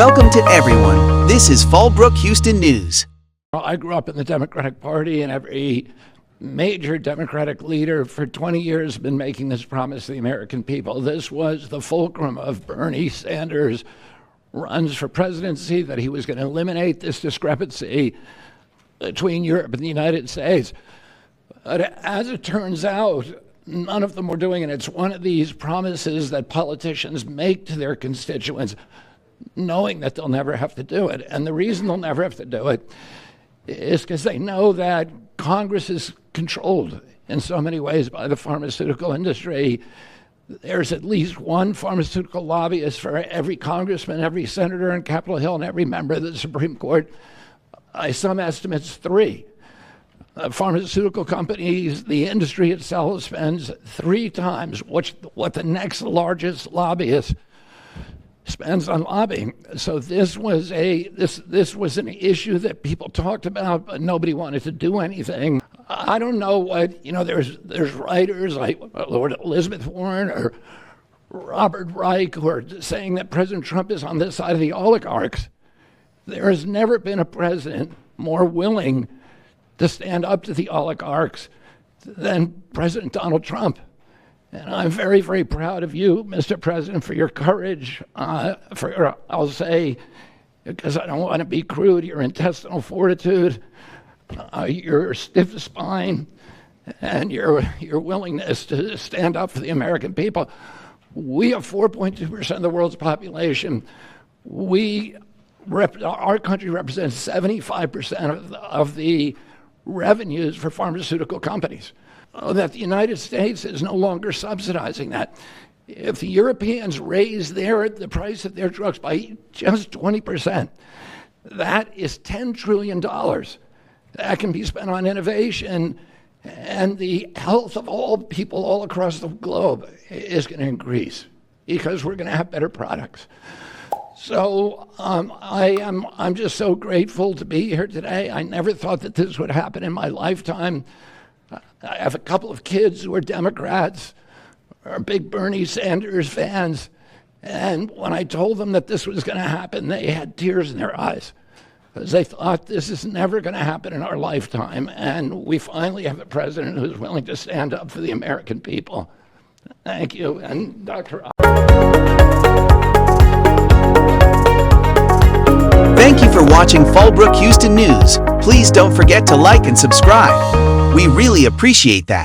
Welcome to everyone. This is Fallbrook Houston News. I grew up in the Democratic Party, and every major Democratic leader for 20 years has been making this promise to the American people. This was the fulcrum of Bernie Sanders' runs for presidency, that he was going to eliminate this discrepancy between Europe and the United States. But as it turns out, none of them were doing it. It's one of these promises that politicians make to their constituents, knowing that they'll never have to do it. And the reason they'll never have to do it is because they know that Congress is controlled in so many ways by the pharmaceutical industry. There's at least one pharmaceutical lobbyist for every congressman, every senator on Capitol Hill, and every member of the Supreme Court. By some estimates, 3. Pharmaceutical companies, the industry itself, spends 3 times what the next largest lobbyist spends on lobbying. So this was an issue that people talked about, but nobody wanted to do anything. I don't know what, there's writers like Lord Elizabeth Warren or Robert Reich who are saying that President Trump is on this side of the oligarchs. There has never been a president more willing to stand up to the oligarchs than President Donald Trump. And I'm very, very proud of you, Mr. President, for your courage, I'll say, because I don't want to be crude, your intestinal fortitude, your stiff spine, and your willingness to stand up for the American people. We have 4.2% of the world's population. Our country represents 75% of the revenues for pharmaceutical companies. That the United States is no longer subsidizing that. If the Europeans raise the price of their drugs by just 20%, that is $10 trillion. That can be spent on innovation, and the health of all people all across the globe is going to increase because we're going to have better products. So I'm just so grateful to be here today. I never thought that this would happen in my lifetime. I have a couple of kids who are Democrats, are big Bernie Sanders fans, and when I told them that this was going to happen, they had tears in their eyes because they thought this is never going to happen in our lifetime, and we finally have a president who's willing to stand up for the American people. Thank you, and Dr. Thank you for watching Fallbrook Houston News. Please don't forget to like and subscribe. We really appreciate that.